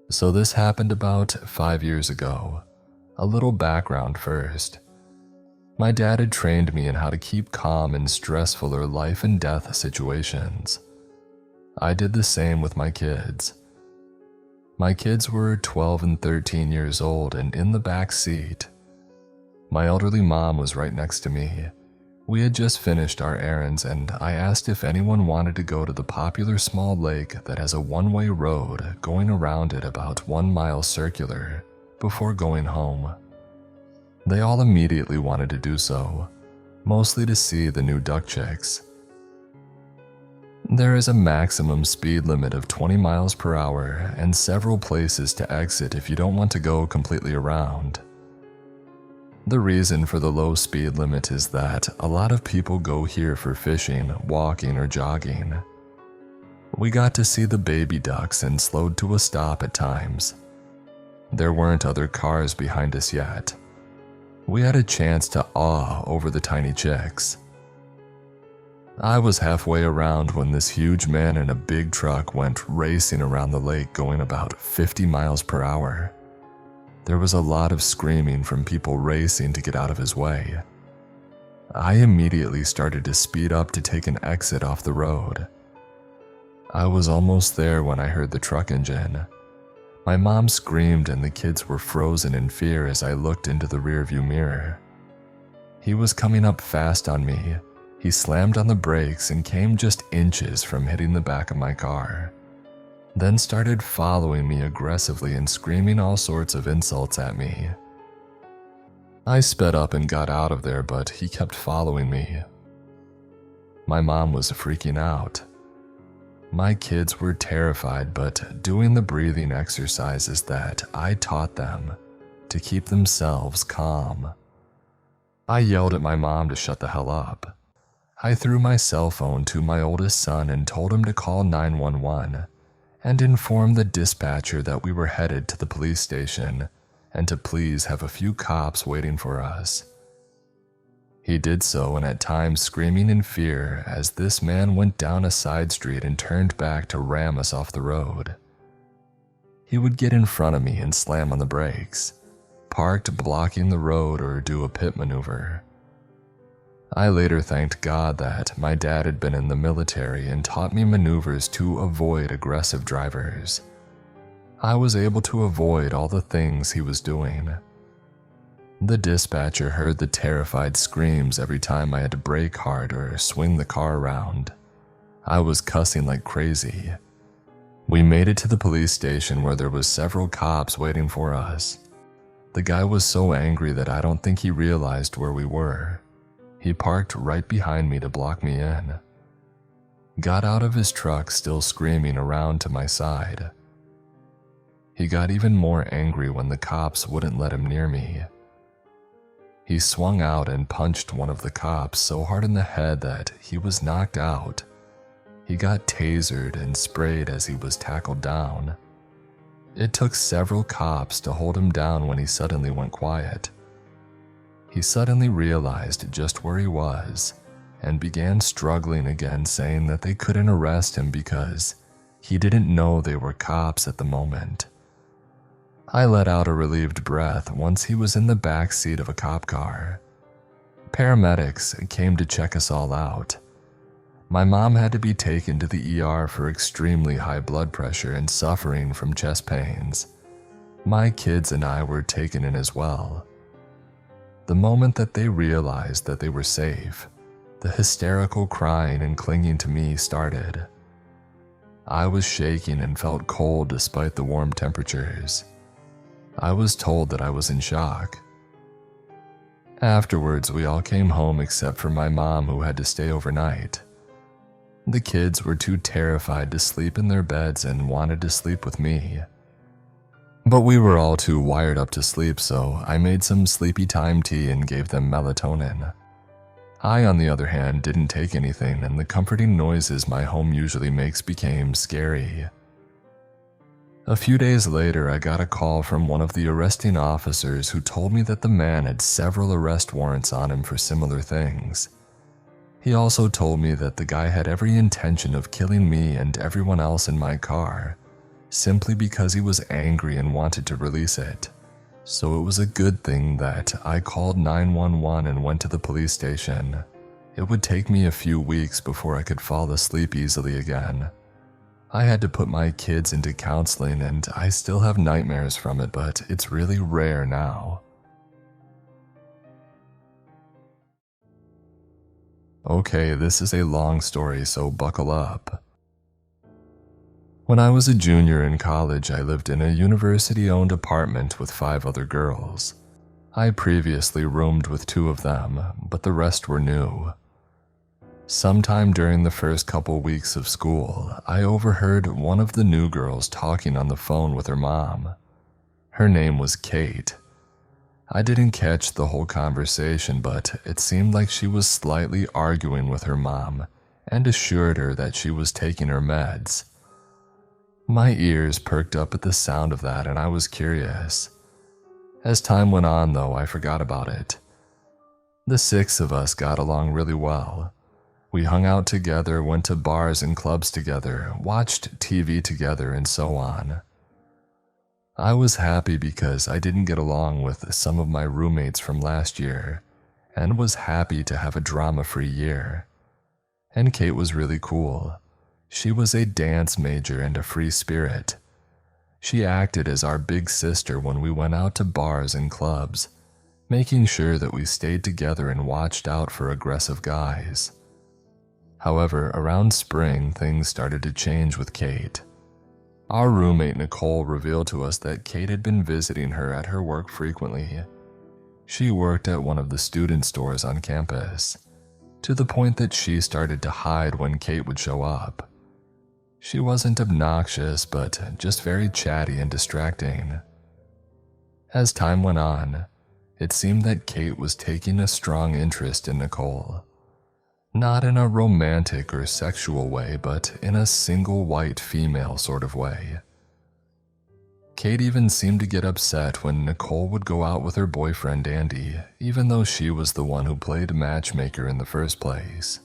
So this happened about 5 years ago. A little background first. My dad had trained me in how to keep calm in stressful or life and death situations. I did the same with my kids. My kids were 12 and 13 years old and in the back seat. My elderly mom was right next to me. We had just finished our errands and I asked if anyone wanted to go to the popular small lake that has a one-way road going around it about 1 mile circular before going home. They all immediately wanted to do so, mostly to see the new duck chicks. There is a maximum speed limit of 20 miles per hour and several places to exit if you don't want to go completely around. The reason for the low speed limit is that a lot of people go here for fishing, walking, or jogging. We got to see the baby ducks and slowed to a stop at times. There weren't other cars behind us yet. We had a chance to awe over the tiny chicks. I was halfway around when this huge man in a big truck went racing around the lake going about 50 miles per hour. There was a lot of screaming from people racing to get out of his way. I immediately started to speed up to take an exit off the road. I was almost there when I heard the truck engine. My mom screamed and the kids were frozen in fear as I looked into the rearview mirror. He was coming up fast on me. He slammed on the brakes and came just inches from hitting the back of my car, then started following me aggressively and screaming all sorts of insults at me. I sped up and got out of there, but he kept following me. My mom was freaking out. My kids were terrified, but doing the breathing exercises that I taught them to keep themselves calm. I yelled at my mom to shut the hell up. I threw my cell phone to my oldest son and told him to call 911 and inform the dispatcher that we were headed to the police station and to please have a few cops waiting for us. He did so and at times screaming in fear as this man went down a side street and turned back to ram us off the road. He would get in front of me and slam on the brakes, parked blocking the road or do a pit maneuver. I later thanked God that my dad had been in the military and taught me maneuvers to avoid aggressive drivers. I was able to avoid all the things he was doing. The dispatcher heard the terrified screams every time I had to brake hard or swing the car around. I was cussing like crazy. We made it to the police station where there was several cops waiting for us. The guy was so angry that I don't think he realized where we were. He parked right behind me to block me in. Got out of his truck still screaming around to my side. He got even more angry when the cops wouldn't let him near me. He swung out and punched one of the cops so hard in the head that he was knocked out. He got tasered and sprayed as he was tackled down. It took several cops to hold him down when he suddenly went quiet. He suddenly realized just where he was and began struggling again, saying that they couldn't arrest him because he didn't know they were cops at the moment. I let out a relieved breath once he was in the back seat of a cop car. Paramedics came to check us all out. My mom had to be taken to the ER for extremely high blood pressure and suffering from chest pains. My kids and I were taken in as well. The moment that they realized that they were safe, the hysterical crying and clinging to me started. I was shaking and felt cold despite the warm temperatures. I was told that I was in shock. Afterwards, we all came home except for my mom, who had to stay overnight. The kids were too terrified to sleep in their beds and wanted to sleep with me. But we were all too wired up to sleep, so I made some sleepy time tea and gave them melatonin. I, on the other hand, didn't take anything, and the comforting noises my home usually makes became scary. A few days later, I got a call from one of the arresting officers who told me that the man had several arrest warrants on him for similar things. He also told me that the guy had every intention of killing me and everyone else in my car, simply because he was angry and wanted to release it. So it was a good thing that I called 911 and went to the police station. It would take me a few weeks before I could fall asleep easily again. I had to put my kids into counseling and I still have nightmares from it, but it's really rare now. Okay, this is a long story, so buckle up. When I was a junior in college, I lived in a university-owned apartment with 5 other girls. I previously roomed with 2 of them, but the rest were new. Sometime during the first couple weeks of school, I overheard one of the new girls talking on the phone with her mom. Her name was Kate. I didn't catch the whole conversation, but it seemed like she was slightly arguing with her mom and assured her that she was taking her meds. My ears perked up at the sound of that and I was curious. As time went on though, I forgot about it. The 6 of us got along really well. We hung out together, went to bars and clubs together, watched TV together, and so on. I was happy because I didn't get along with some of my roommates from last year, and was happy to have a drama-free year. And Kate was really cool. She was a dance major and a free spirit. She acted as our big sister when we went out to bars and clubs, making sure that we stayed together and watched out for aggressive guys. However, around spring, things started to change with Kate. Our roommate Nicole revealed to us that Kate had been visiting her at her work frequently. She worked at one of the student stores on campus, to the point that she started to hide when Kate would show up. She wasn't obnoxious, but just very chatty and distracting. As time went on, it seemed that Kate was taking a strong interest in Nicole. Not in a romantic or sexual way, but in a single white female sort of way. Kate even seemed to get upset when Nicole would go out with her boyfriend Andy, even though she was the one who played matchmaker in the first place.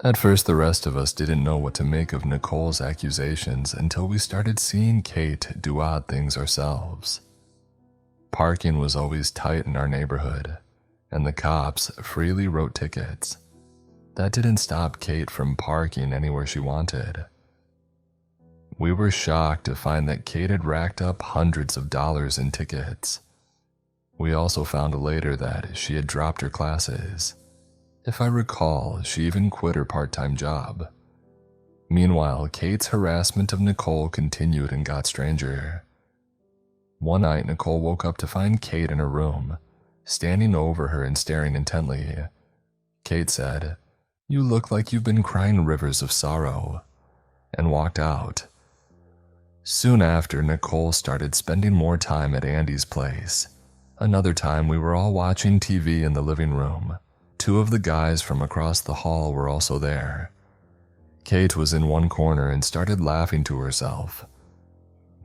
At first, the rest of us didn't know what to make of Nicole's accusations until we started seeing Kate do odd things ourselves. Parking was always tight in our neighborhood, and the cops freely wrote tickets. That didn't stop Kate from parking anywhere she wanted. We were shocked to find that Kate had racked up hundreds of dollars in tickets. We also found later that she had dropped her classes. If I recall, she even quit her part-time job. Meanwhile, Kate's harassment of Nicole continued and got stranger. One night, Nicole woke up to find Kate in her room, standing over her and staring intently. Kate said, "You look like you've been crying rivers of sorrow," and walked out. Soon after, Nicole started spending more time at Andy's place. Another time, we were all watching TV in the living room. 2 of the guys from across the hall were also there. Kate was in one corner and started laughing to herself.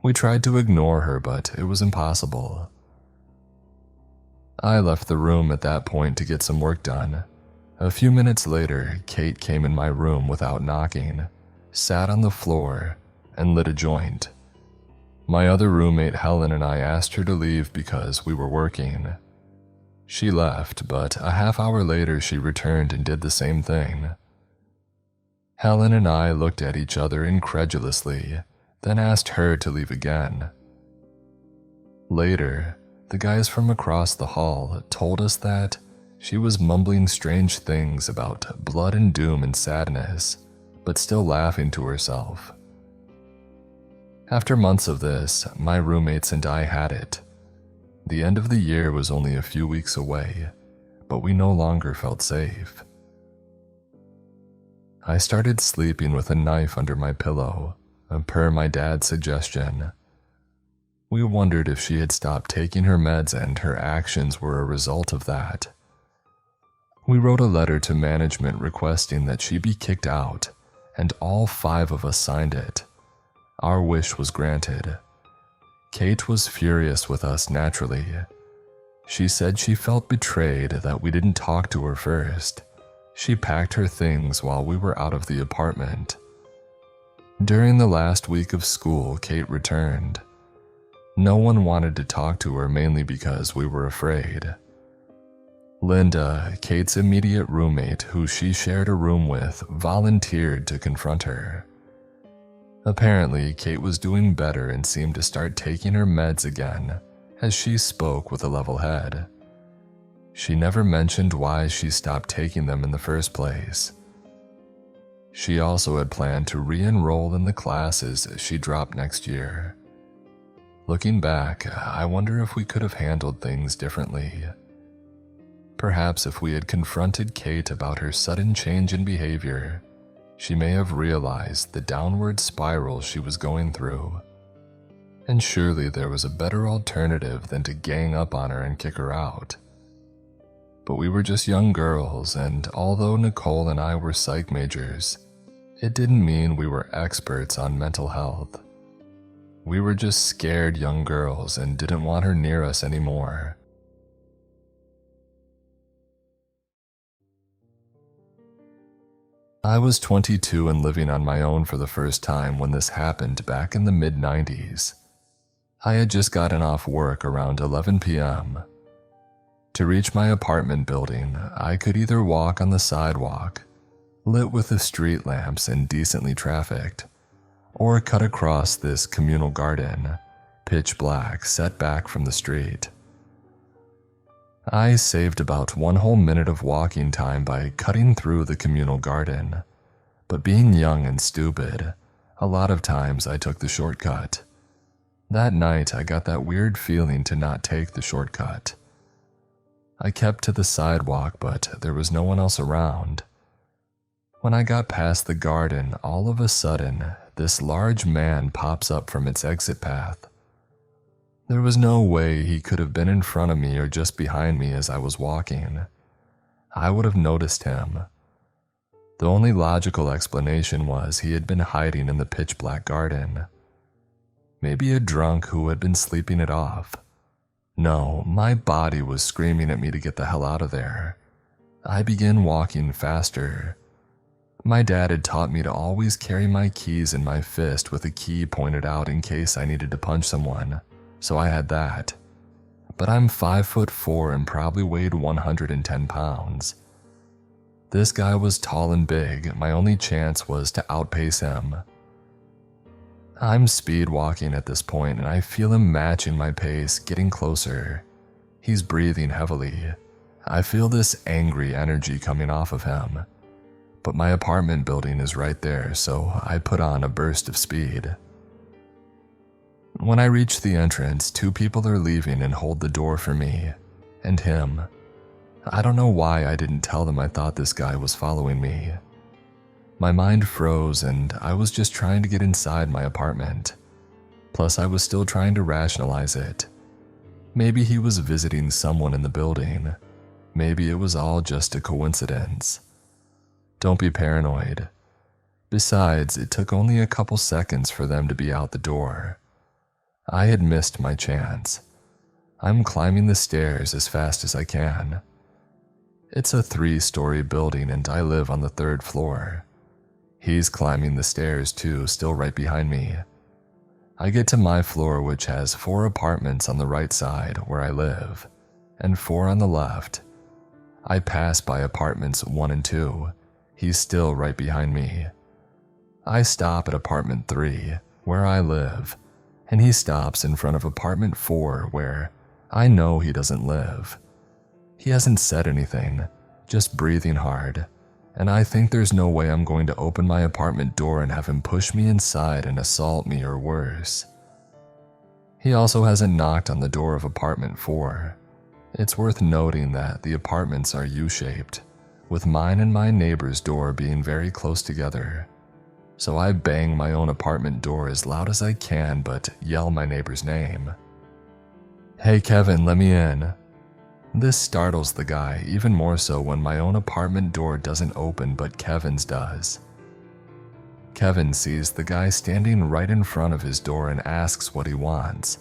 We tried to ignore her, but it was impossible. I left the room at that point to get some work done. A few minutes later, Kate came in my room without knocking, sat on the floor, and lit a joint. My other roommate Helen and I asked her to leave because we were working. She left, but a half hour later she returned and did the same thing. Helen and I looked at each other incredulously, then asked her to leave again. Later, the guys from across the hall told us that she was mumbling strange things about blood and doom and sadness, but still laughing to herself. After months of this, my roommates and I had it. The end of the year was only a few weeks away, but we no longer felt safe. I started sleeping with a knife under my pillow, per my dad's suggestion. We wondered if she had stopped taking her meds and her actions were a result of that. We wrote a letter to management requesting that she be kicked out, and all 5 of us signed it. Our wish was granted. Kate was furious with us naturally. She said she felt betrayed that we didn't talk to her first. She packed her things while we were out of the apartment. During the last week of school, Kate returned. No one wanted to talk to her, mainly because we were afraid. Linda, Kate's immediate roommate, who she shared a room with, volunteered to confront her. Apparently, Kate was doing better and seemed to start taking her meds again, as she spoke with a level head. She never mentioned why she stopped taking them in the first place. She also had planned to re-enroll in the classes she dropped next year. Looking back, I wonder if we could have handled things differently. Perhaps if we had confronted Kate about her sudden change in behavior, she may have realized the downward spiral she was going through. And surely there was a better alternative than to gang up on her and kick her out. But we were just young girls, and although Nicole and I were psych majors, it didn't mean we were experts on mental health. We were just scared young girls and didn't want her near us anymore. I was 22 and living on my own for the first time when this happened back in the mid-90s. I had just gotten off work around 11 p.m. To reach my apartment building, I could either walk on the sidewalk, lit with the street lamps and decently trafficked, or cut across this communal garden, pitch black, set back from the street. I saved about 1 whole minute of walking time by cutting through the communal garden, but being young and stupid, a lot of times I took the shortcut. That night I got that weird feeling to not take the shortcut. I kept to the sidewalk, but there was no one else around. When I got past the garden, all of a sudden, this large man pops up from its exit path. There was no way he could have been in front of me or just behind me as I was walking. I would have noticed him. The only logical explanation was he had been hiding in the pitch black garden. Maybe a drunk who had been sleeping it off. No, my body was screaming at me to get the hell out of there. I began walking faster. My dad had taught me to always carry my keys in my fist with a key pointed out in case I needed to punch someone, so I had that. But I'm 5'4" and probably weighed 110 pounds. This guy was tall and big. My only chance was to outpace him. I'm speed walking at this point and I feel him matching my pace, getting closer. He's breathing heavily. I feel this angry energy coming off of him. But my apartment building is right there, so I put on a burst of speed. When I reach the entrance, 2 people are leaving and hold the door for me, and him. I don't know why I didn't tell them I thought this guy was following me. My mind froze and I was just trying to get inside my apartment. Plus I was still trying to rationalize it. Maybe he was visiting someone in the building. Maybe it was all just a coincidence. Don't be paranoid. Besides, it took only a couple seconds for them to be out the door. I had missed my chance. I'm climbing the stairs as fast as I can. It's a 3-story building and I live on the 3rd floor. He's climbing the stairs too, still right behind me. I get to my floor, which has 4 apartments on the right side where I live, and 4 on the left. I pass by apartments 1 and 2. He's still right behind me. I stop at apartment 3, where I live, and he stops in front of apartment 4, where I know he doesn't live. He hasn't said anything, just breathing hard, and I think there's no way I'm going to open my apartment door and have him push me inside and assault me or worse. He also hasn't knocked on the door of apartment 4. It's worth noting that the apartments are U-shaped, with mine and my neighbor's door being very close together. So I bang my own apartment door as loud as I can but yell my neighbor's name. "Hey Kevin, let me in." This startles the guy, even more so when my own apartment door doesn't open but Kevin's does. Kevin sees the guy standing right in front of his door and asks what he wants.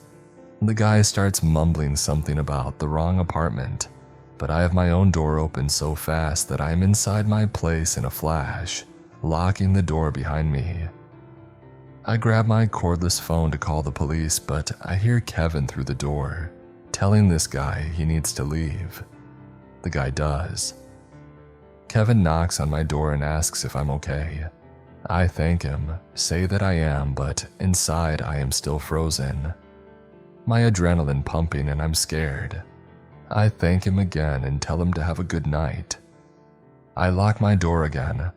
The guy starts mumbling something about the wrong apartment, but I have my own door open so fast that I'm inside my place in a flash, locking the door behind me. I grab my cordless phone to call the police, but I hear Kevin through the door, telling this guy he needs to leave. The guy does. Kevin knocks on my door and asks if I'm okay. I thank him, say that I am, but inside I am still frozen. My adrenaline pumping and I'm scared. I thank him again and tell him to have a good night. I lock my door again.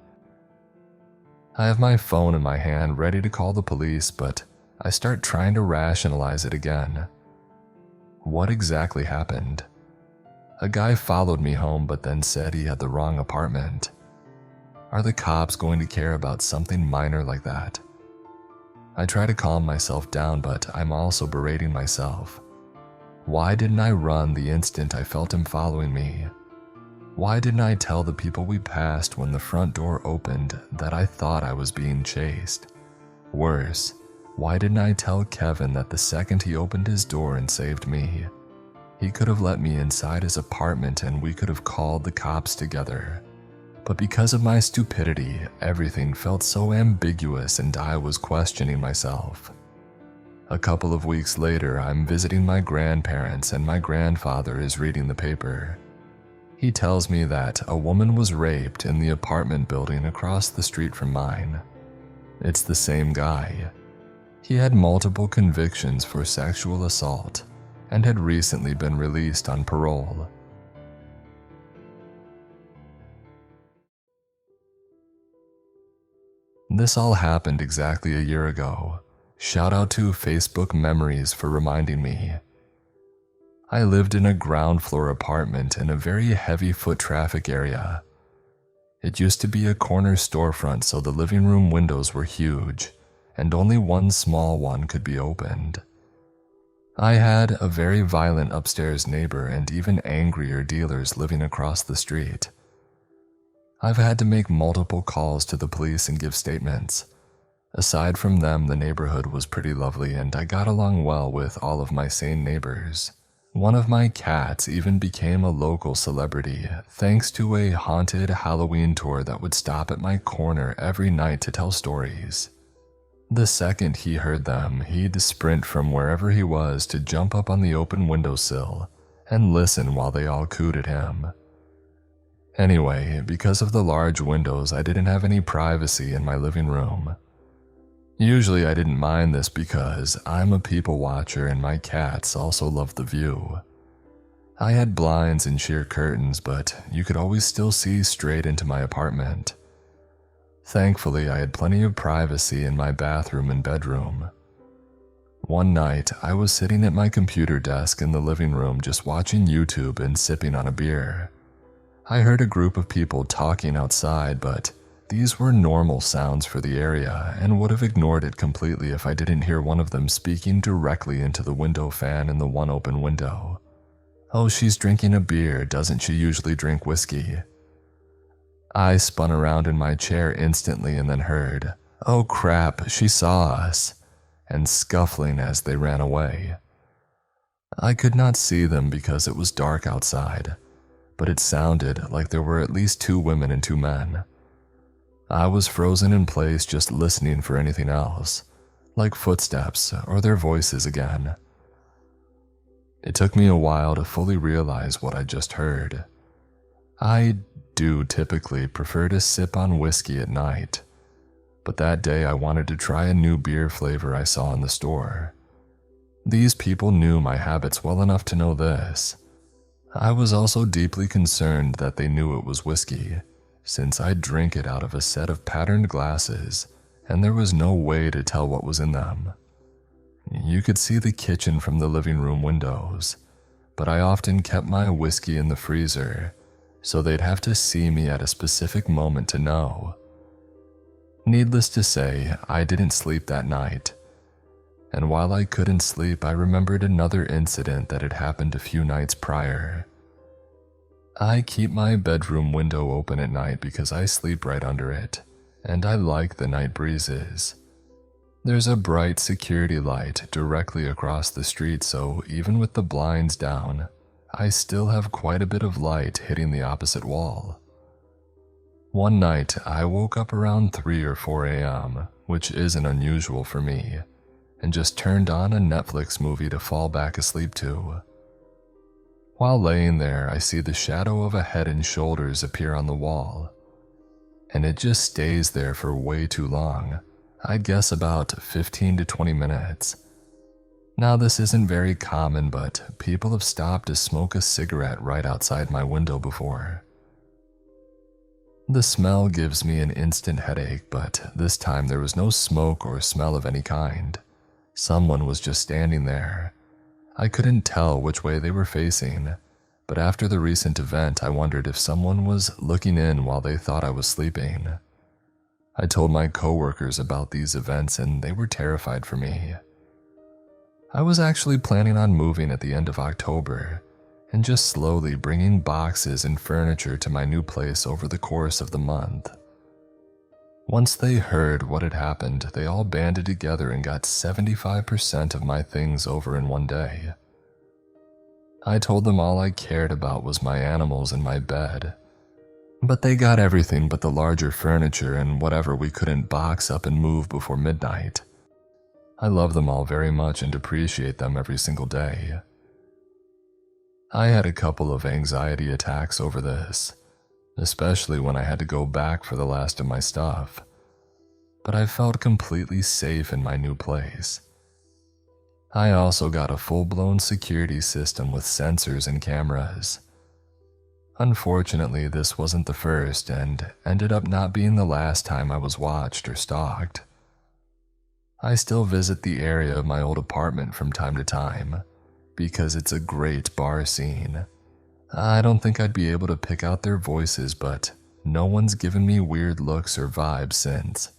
I have my phone in my hand ready to call the police, but I start trying to rationalize it again. What exactly happened? A guy followed me home but then said he had the wrong apartment. Are the cops going to care about something minor like that? I try to calm myself down, but I'm also berating myself. Why didn't I run the instant I felt him following me? Why didn't I tell the people we passed when the front door opened that I thought I was being chased? Worse, why didn't I tell Kevin that the second he opened his door and saved me? He could have let me inside his apartment and we could have called the cops together. But because of my stupidity, everything felt so ambiguous and I was questioning myself. A couple of weeks later, I'm visiting my grandparents and my grandfather is reading the paper. He tells me that a woman was raped in the apartment building across the street from mine. It's the same guy. He had multiple convictions for sexual assault and had recently been released on parole. This all happened exactly a year ago. Shout out to Facebook Memories for reminding me. I lived in a ground floor apartment in a very heavy foot traffic area. It used to be a corner storefront, so the living room windows were huge, and only one small one could be opened. I had a very violent upstairs neighbor and even angrier dealers living across the street. I've had to make multiple calls to the police and give statements. Aside from them, the neighborhood was pretty lovely and I got along well with all of my sane neighbors. One of my cats even became a local celebrity thanks to a haunted Halloween tour that would stop at my corner every night to tell stories. The second he heard them, he'd sprint from wherever he was to jump up on the open windowsill and listen while they all cooed at him. Anyway, because of the large windows, I didn't have any privacy in my living room. Usually I didn't mind this because I'm a people watcher and my cats also love the view. I had blinds and sheer curtains, but you could always still see straight into my apartment. Thankfully, I had plenty of privacy in my bathroom and bedroom. One night, I was sitting at my computer desk in the living room just watching YouTube and sipping on a beer. I heard a group of people talking outside, but these were normal sounds for the area and would have ignored it completely if I didn't hear one of them speaking directly into the window fan in the one open window. "Oh, she's drinking a beer, doesn't she usually drink whiskey?" I spun around in my chair instantly and then heard, "Oh crap, she saw us," and scuffling as they ran away. I could not see them because it was dark outside, but it sounded like there were at least 2 women and 2 men. I was frozen in place just listening for anything else, like footsteps or their voices again. It took me a while to fully realize what I just heard. I do typically prefer to sip on whiskey at night, but that day I wanted to try a new beer flavor I saw in the store. These people knew my habits well enough to know this. I was also deeply concerned that they knew it was whiskey, since I drink it out of a set of patterned glasses, and there was no way to tell what was in them. You could see the kitchen from the living room windows, but I often kept my whiskey in the freezer, so they'd have to see me at a specific moment to know. Needless to say, I didn't sleep that night. And while I couldn't sleep, I remembered another incident that had happened a few nights prior. I keep my bedroom window open at night because I sleep right under it, and I like the night breezes. There's a bright security light directly across the street, so even with the blinds down, I still have quite a bit of light hitting the opposite wall. One night, I woke up around 3 or 4 a.m., which isn't unusual for me, and just turned on a Netflix movie to fall back asleep to. While laying there, I see the shadow of a head and shoulders appear on the wall, and it just stays there for way too long. I'd guess about 15 to 20 minutes. Now, this isn't very common, but people have stopped to smoke a cigarette right outside my window before. The smell gives me an instant headache, but this time there was no smoke or smell of any kind. Someone was just standing there. I couldn't tell which way they were facing, but after the recent event, I wondered if someone was looking in while they thought I was sleeping. I told my coworkers about these events and they were terrified for me. I was actually planning on moving at the end of October and just slowly bringing boxes and furniture to my new place over the course of the month. Once they heard what had happened, they all banded together and got 75% of my things over in one day. I told them all I cared about was my animals and my bed, but they got everything but the larger furniture and whatever we couldn't box up and move before midnight. I love them all very much and appreciate them every single day. I had a couple of anxiety attacks over this, especially when I had to go back for the last of my stuff, but I felt completely safe in my new place. I also got a full-blown security system with sensors and cameras. Unfortunately, this wasn't the first and ended up not being the last time I was watched or stalked. I still visit the area of my old apartment from time to time because it's a great bar scene. I don't think I'd be able to pick out their voices, but no one's given me weird looks or vibes since,